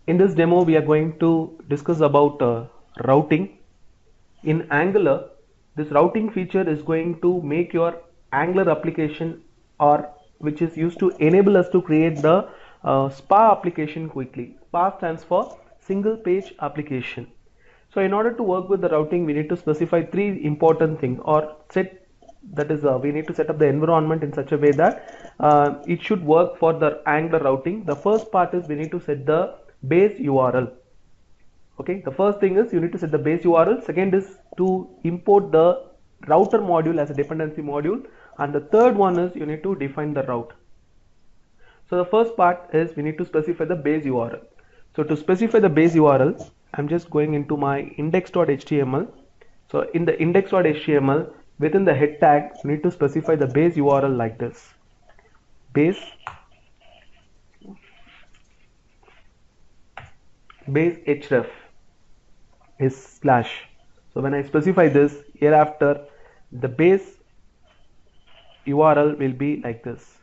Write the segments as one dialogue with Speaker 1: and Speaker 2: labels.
Speaker 1: In this demo, we are going to discuss about routing. In Angular, this routing feature is going to make your Angular application, or which is used to enable us to create the SPA application quickly. SPA stands for single page application. So in order to work with the routing, we need to specify three important things, or set, that is we need to set up the environment in such a way that it should work for the Angular routing. The first part is we need to set the base URL. Okay, the first thing is you need to set the base URL. Second is to import the router module as a dependency module, and the third one is you need to define the route. So the first part is we need to specify the base URL. So to specify the base URL, I'm just going into my index.html. So in the index.html, within the head tag, you need to specify the base URL like this: base href is slash. So when I specify this, hereafter the base URL will be like this.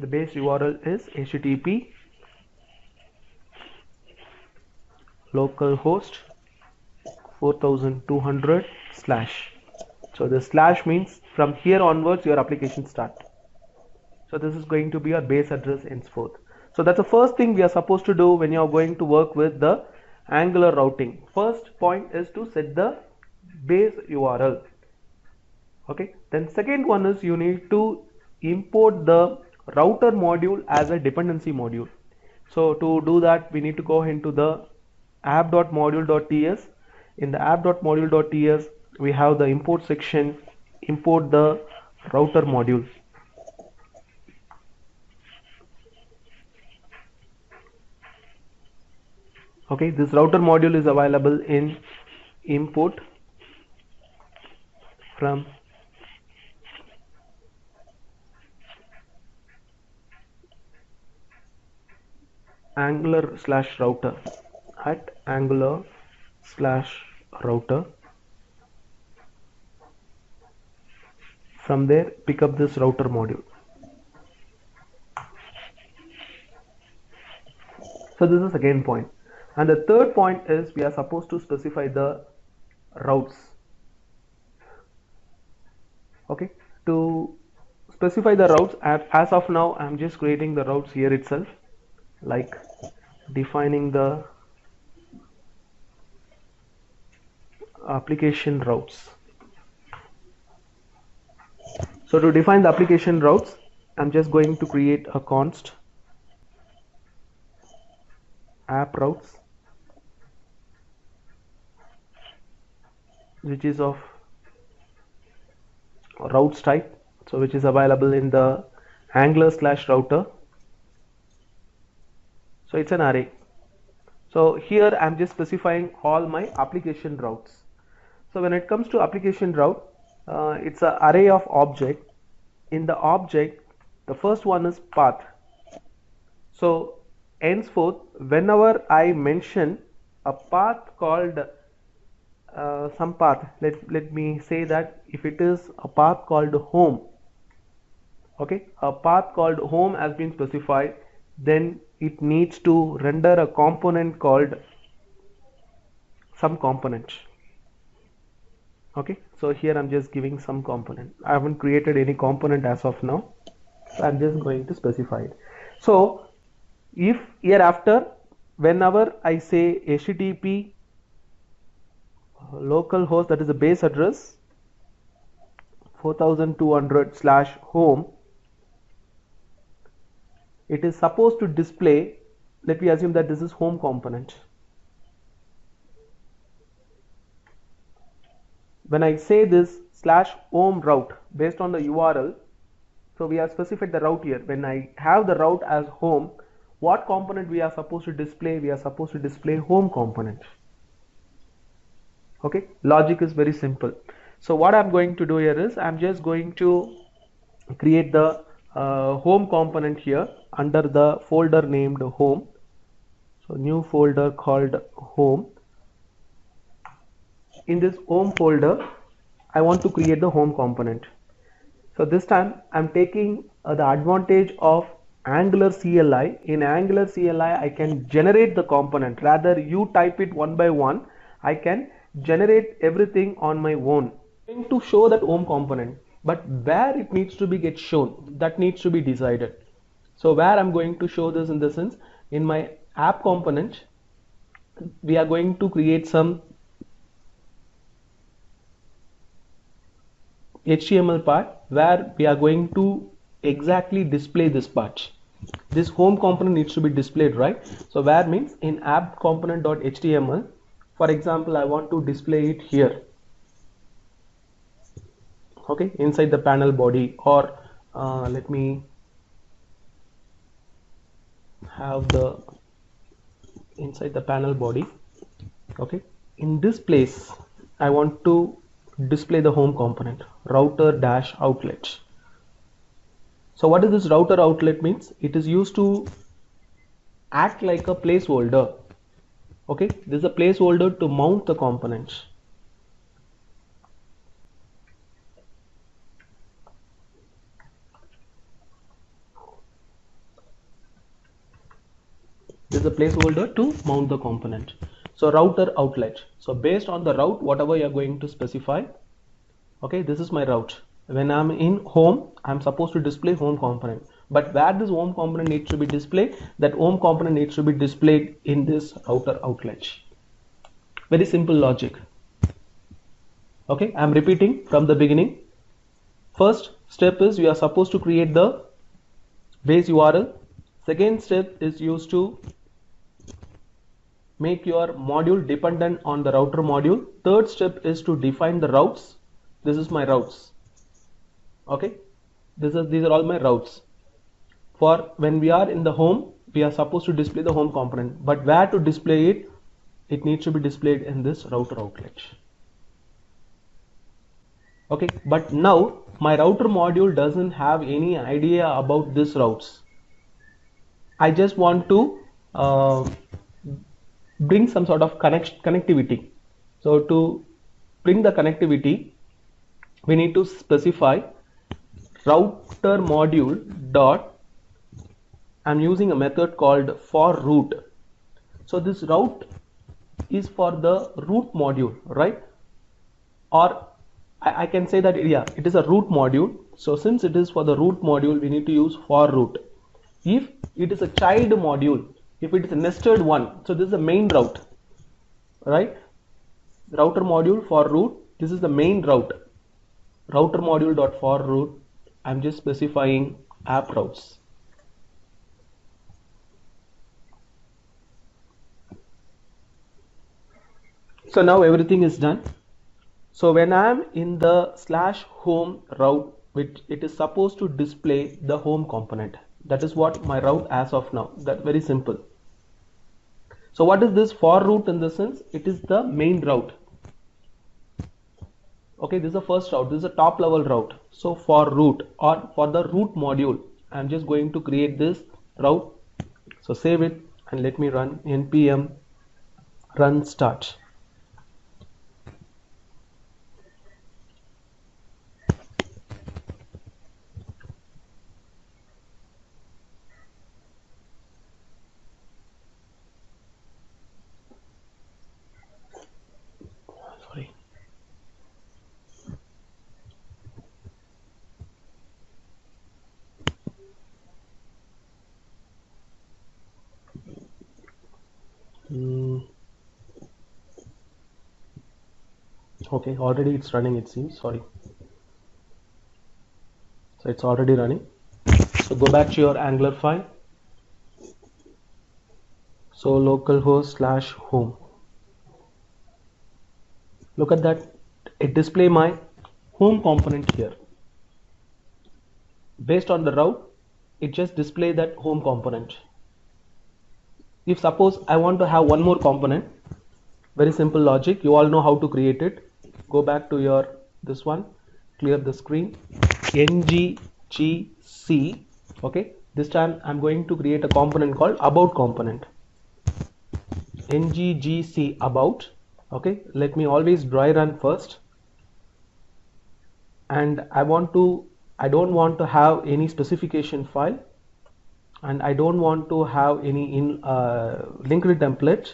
Speaker 1: The base URL is http localhost 4200 slash. So the slash means from here onwards your application start. So this is going to be your base address henceforth. So that's the first thing we are supposed to do when you are going to work with the Angular routing. First point is to set the base URL. Okay, then second one is you need to import the router module as a dependency module. So to do that, we need to go into the app.module.ts. In the app.module.ts, we have the import section, import the router module. Okay, this router module is available in import from angular/router at angular/router. From there, pick up this router module. So this is the second point. And the third point is we are supposed to specify the routes. Okay, to specify the routes, as of now I'm just creating the routes here itself, like defining the application routes. So to define the application routes, I'm just going to create a const app routes, which is of routes type, so which is available in the Angular/router. So it's an array. So here I'm just specifying all my application routes. So when it comes to application route, it's an array of object. In the object, the first one is path. So henceforth, whenever I mention a path called some path, let me say that if it is a path called home, okay, a path called home has been specified, then it needs to render a component called some component. Okay, so here I'm just giving some component. I haven't created any component as of now, so I'm just going to specify it. So if hereafter, whenever I say http localhost, that is the base address 4200/home, it is supposed to display, let me assume that this is home component. When I say this /home route based on the URL, so we have specified the route here. When I have the route as home, what component we are supposed to display? We are supposed to display home component. Okay, logic is very simple. So what I'm going to do here is I'm just going to create the home component here under the folder named home. So new folder called home. In this home folder, I want to create the home component. So this time I'm taking the advantage of Angular CLI. In Angular CLI, I can generate the component. Rather, you type it one by one. I can generate everything on my own. I'm going to show that home component, but where it needs to be get shown, that needs to be decided. So where I'm going to show this in the sense, in my app component, we are going to create some HTML part where we are going to exactly display this part. This home component needs to be displayed, right? So where means in app component.html, for example, I want to display it here, okay, inside the panel body, or let me have the inside the panel body. Okay, in this place I want to display the home component, router dash outlet. So what is this router outlet means? It is used to act like a placeholder. Okay, this is a placeholder to mount the components. This is a placeholder to mount the component. So router outlet. So based on the route, whatever you are going to specify. Okay, this is my route. When I'm in home, I'm supposed to display home component. But where this home component needs to be displayed, that home component needs to be displayed in this router outlet. Very simple logic. Okay, I'm repeating from the beginning. First step is we are supposed to create the base URL. Second step is used to make your module dependent on the router module. Third step is to define the routes. This is my routes. Okay, these are all my routes. For when we are in the home, we are supposed to display the home component, but where to display it, it needs to be displayed in this router outlet. Okay, but now my router module doesn't have any idea about these routes. I just want to bring some sort of connectivity. So to bring the connectivity, we need to specify router module dot, I'm using a method called for route. So this route is for the root module, right? Or I can say that, yeah, it is a root module. So since it is for the root module, we need to use for route. If it is a child module, if it is a nested one, so this is the main route, right? Router module for root, this is the main route. Router module dot for route, I'm just specifying app routes. So now everything is done. So when I'm in the /home route, which it is supposed to display the home component. That is what my route as of now. That's very simple. So what is this for route in the sense? It is the main route. Okay, this is the first route. This is a top level route. So for route or for the root module, I'm just going to create this route. So save it and let me run npm run start. Sorry. Okay, already it's running, it seems. Sorry. So it's already running. So go back to your Angular file. So localhost /home. Look at that. It display my home component here. Based on the route, it just display that home component. If suppose I want to have one more component, very simple logic, you all know how to create it. Go back to your this one, clear the screen, nggc. Okay, this time I'm going to create a component called about component, nggc about. Okay, let me always dry run first, and I don't want to have any specification file. and I don't want to have any linked template,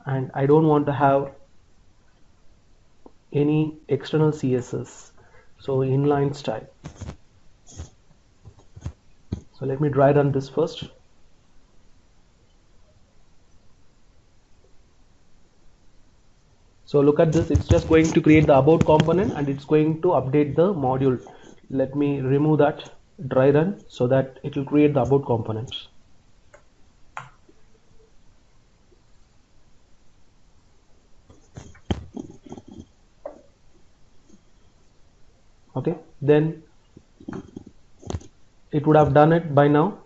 Speaker 1: and I don't want to have any external CSS, so inline style. So let me dry run this first. So look at this, it's just going to create the about component and it's going to update the module. Let me remove that, dry run, so that it will create the about components. Okay, then it would have done it by now.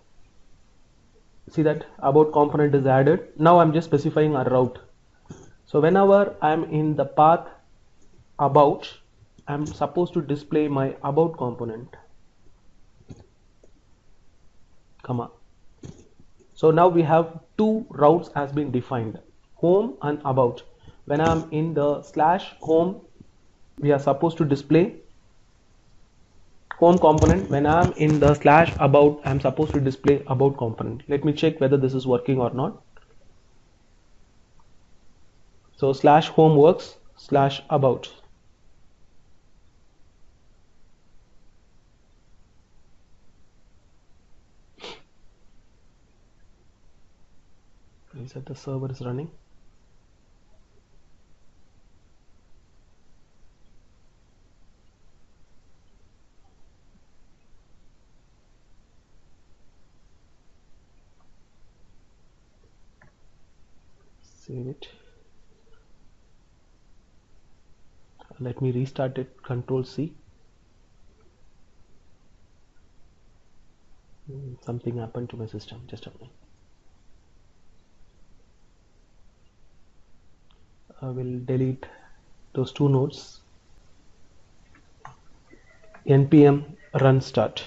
Speaker 1: See that about component is added. Now I'm just specifying a route. So whenever I'm in the path about, I'm supposed to display my about component, comma. So now we have two routes has been defined, home and about. When I'm in the slash home, we are supposed to display home component. When I'm in the slash about, I'm supposed to display about component. Let me check whether this is working or not. So slash home works, slash about. Is that the server is running? Save it. Let me restart it, Control C. Something happened to my system, just a minute. I will delete those two nodes. npm run start.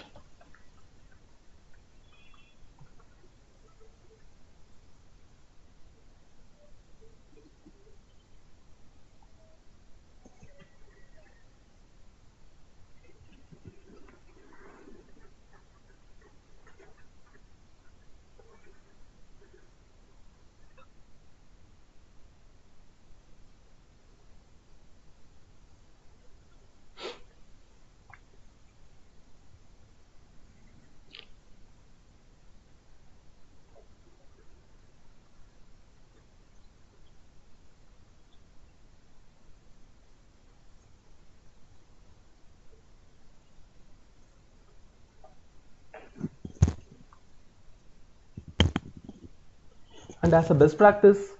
Speaker 1: And as a best practice,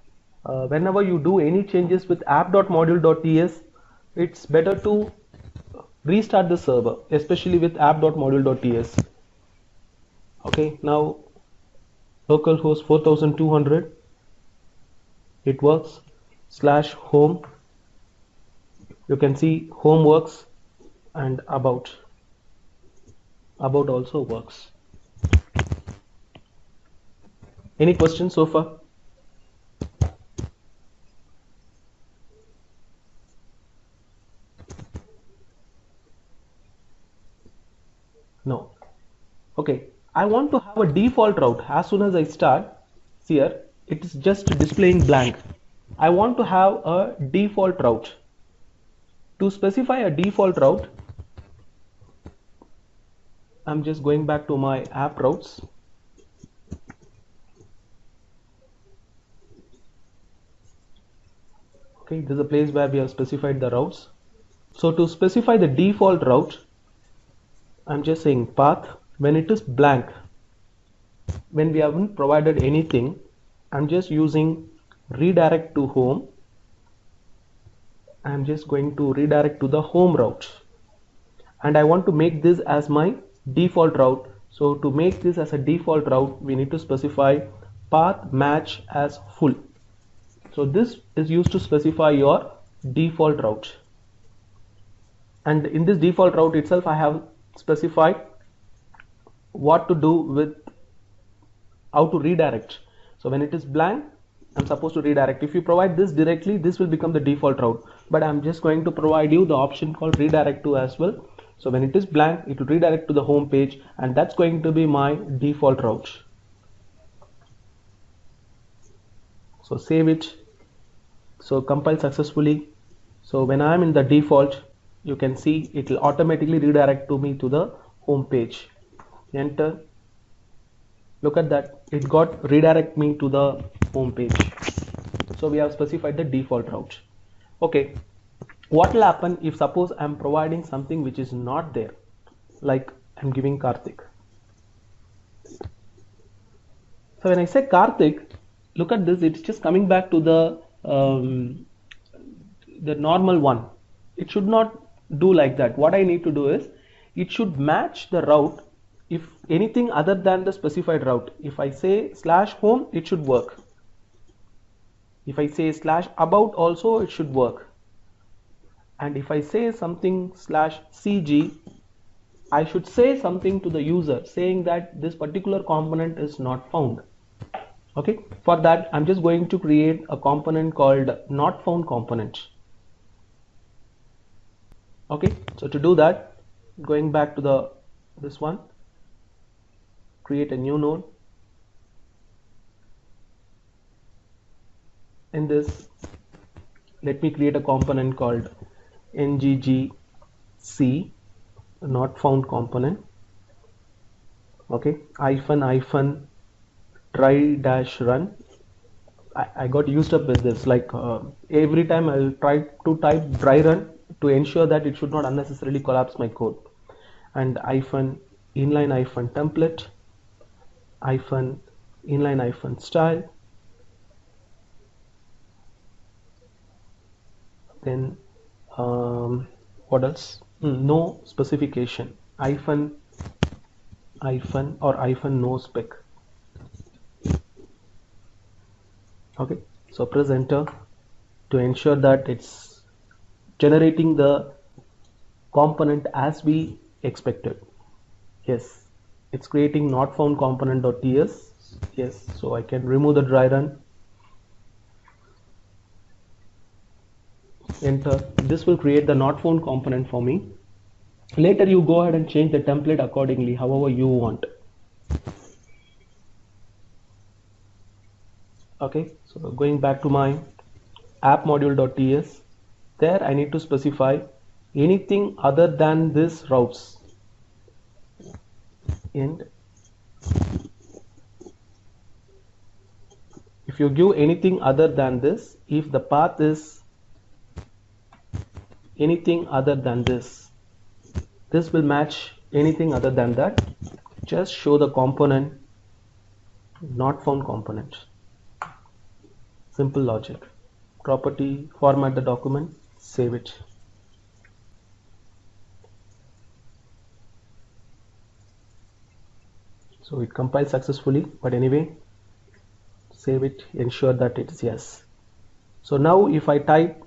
Speaker 1: whenever you do any changes with app.module.ts, it's better to restart the server, especially with app.module.ts. Okay, now localhost 4200, it works. Slash home, you can see home works, and about also works. Any questions so far? No. Okay, I want to have a default route. As soon as I start here, it is just displaying blank. I want to have a default route. To specify a default route, I'm just going back to my app routes. Okay, this is a place where we have specified the routes. So to specify the default route, I'm just saying path. When it is blank, when we haven't provided anything, I'm just using redirect to home. I'm just going to redirect to the home route, and I want to make this as my default route. So to make this as a default route, we need to specify path match as full. So this is used to specify your default route, and in this default route itself I have specified what to do with how to redirect. So when it is blank, I'm supposed to redirect. If you provide this directly, this will become the default route, but I'm just going to provide you the option called redirect to as well. So when it is blank, it will redirect to the home page, and that's going to be my default route. So save it. So compile successfully. So when I am in the default, you can see it will automatically redirect to me to the home page. Enter. Look at that, it got redirect me to the home page. So we have specified the default route. Okay, what will happen if suppose I'm providing something which is not there, like I'm giving Karthik. So when I say Karthik, look at this, it's just coming back to the normal one. It should not do like that. What I need to do is, it should match the route. If anything other than the specified route, if I say /home, it should work. If I say /about also, it should work. And if I say something /cg, I should say something to the user saying that this particular component is not found. Okay, for that I'm just going to create a component called not found component. Okay, so to do that, going back to this one, create a new node. In this, let me create a component called nggc not found component. Okay, hyphen try dash run. I got used up with this, like every time I'll try to type dry run to ensure that it should not unnecessarily collapse my code. And hyphen inline hyphen template hyphen inline hyphen style, then what else, no specification, hyphen or hyphen no spec. Okay, so press enter to ensure that it's generating the component as we expected. Yes, it's creating not found component.ts. Yes, so I can remove the dry run. Enter. This will create the not found component for me. Later you go ahead and change the template accordingly, however you want. Okay, so going back to my app module.ts, there I need to specify anything other than this routes. And if you give anything other than this, if the path is anything other than this will match anything other than that. Just show the component not found component. Simple logic. Property, format the document, save it. So it compiles successfully, but anyway, save it, ensure that it is yes. So now if I type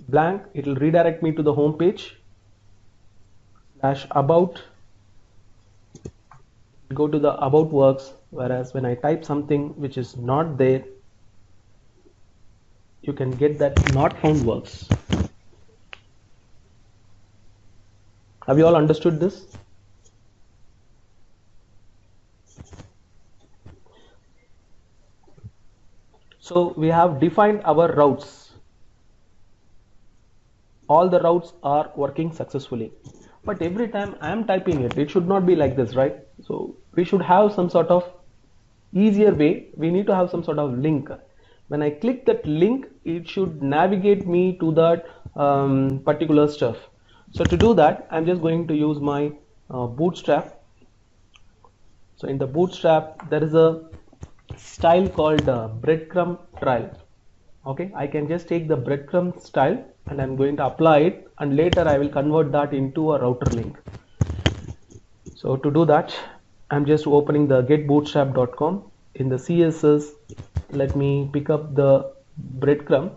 Speaker 1: blank, it will redirect me to the home page. /about, go to the about works, whereas when I type something which is not there, you can get that not found works. Have you all understood this? So we have defined our routes. All the routes are working successfully, but every time I am typing it should not be like this, right? So we should have some sort of easier way. We need to have some sort of link. When I click that link, it should navigate me to that particular stuff. So to do that, I'm just going to use my bootstrap. So in the bootstrap, there is a style called breadcrumb trail. Okay, I can just take the breadcrumb style and I'm going to apply it, and later I will convert that into a router link. So to do that, I'm just opening the getbootstrap.com. In the CSS, let me pick up the breadcrumb.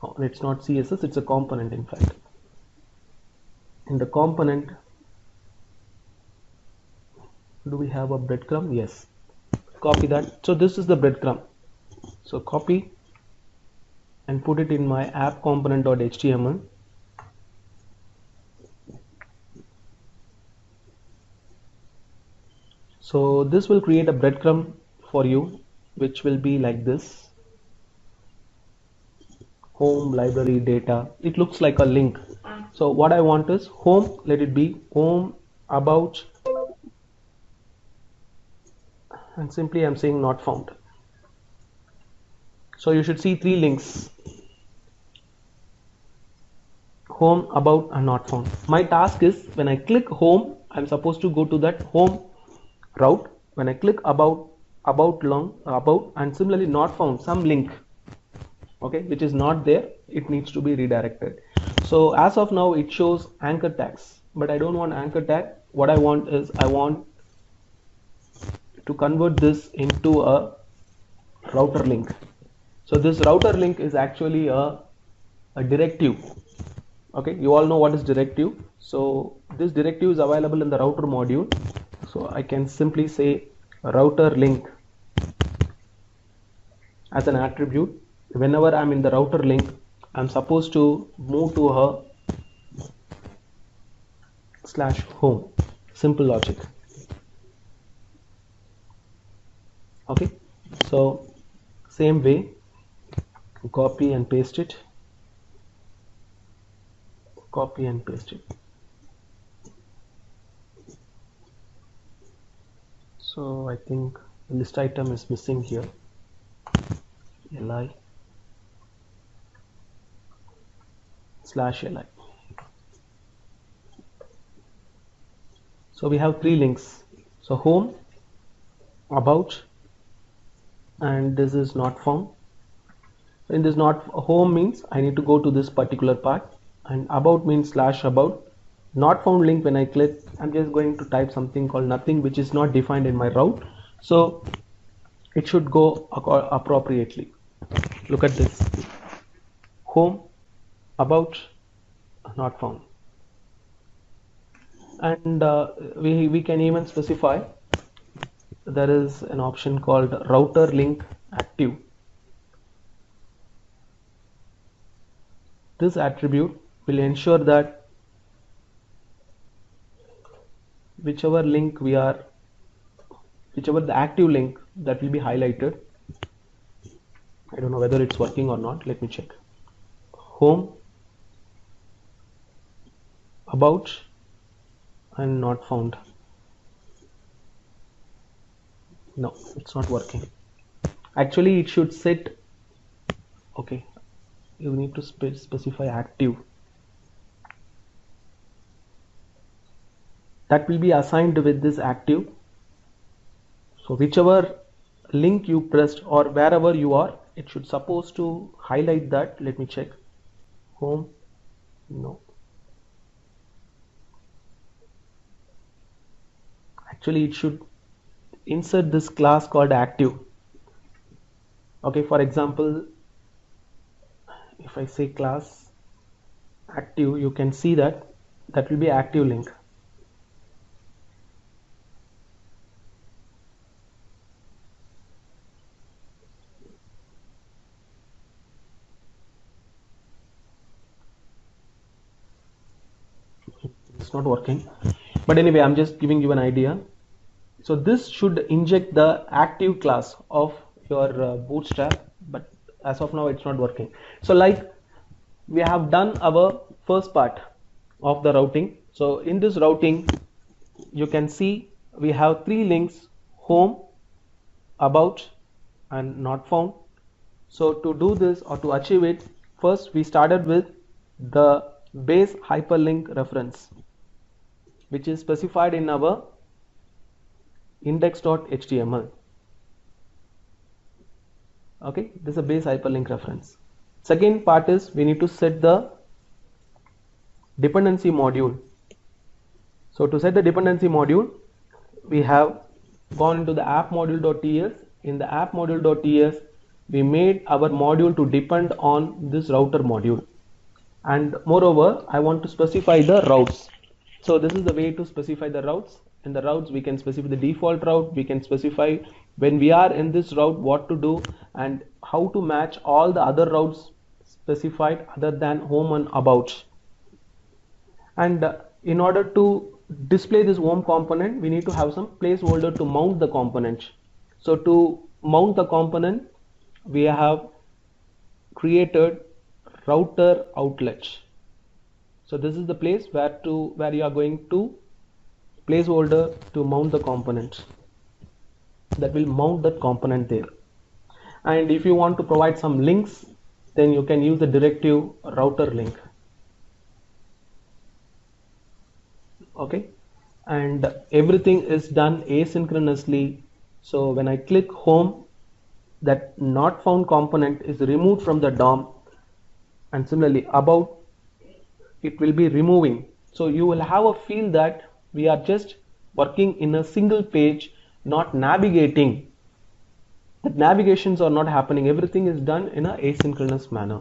Speaker 1: Oh, it's not CSS, it's a component in fact. In the component, do we have a breadcrumb? Yes. Copy that. So this is the breadcrumb. So copy and put it in my app component.html. So this will create a breadcrumb for you, which will be like this: home, library, data. It looks like a link. So what I want is home, let it be home, about, and simply I'm saying not found. So you should see three links: home, about, and not found. My task is, when I click home, I'm supposed to go to that home route. When I click about, and similarly not found, some link, okay, which is not there, it needs to be redirected. So as of now it shows anchor tags, but I don't want anchor tag. What I want is, I want to convert this into a router link. So this router link is actually a directive. Okay, you all know what is directive. So this directive is available in the router module. So I can simply say router link as an attribute. Whenever I'm in the router link, I'm supposed to move to a /home. Simple logic. Okay, so same way, copy and paste it, copy and paste it. So I think the list item is missing here. li /li. So we have three links. So home, about, and this is not found. In this not home means I need to go to this particular part, and about means /about. Not found link, when I click, I'm just going to type something called nothing, which is not defined in my route. So it should go appropriately. Look at this: home, about, not found. And we can even specify, there is an option called router link active. This attribute will ensure that whichever the active link, that will be highlighted. I don't know whether it's working or not. Let me check. Home, about, and not found. No, it's not working. Actually it should set, okay, you need to specify active. That will be assigned with this active. So whichever link you pressed or wherever you are, it should supposed to highlight that. Let me check. Home, no. Actually it should insert this class called active. Okay, for example, if I say class active, you can see that that will be active link. It's not working, but anyway, I'm just giving you an idea. So this should inject the active class of your bootstrap, but as of now it's not working. So like, we have done our first part of the routing. So in this routing, you can see we have three links: home, about, and not found. So to do this, or to achieve it, first we started with the base hyperlink reference, which is specified in our index.html. Okay, this is a base hyperlink reference. Second part is, we need to set the dependency module. So to set the dependency module, we have gone into the app module.ts. In the app module.ts, we made our module to depend on this router module. And moreover, I want to specify the routes. So this is the way to specify the routes. In the routes, we can specify the default route. We can specify when we are in this route what to do, and how to match all the other routes specified other than home and about. And in order to display this home component, we need to have some placeholder to mount the component. So to mount the component, we have created router outlets. So this is the place where you are going to placeholder to mount the components, that will mount that component there. And if you want to provide some links, then you can use the directive router link. Okay, and everything is done asynchronously. So when I click home, that not found component is removed from the DOM, and similarly about it will be removing. So you will have a feel that we are just working in a single page, not navigating. The navigations are not happening. Everything is done in a asynchronous manner.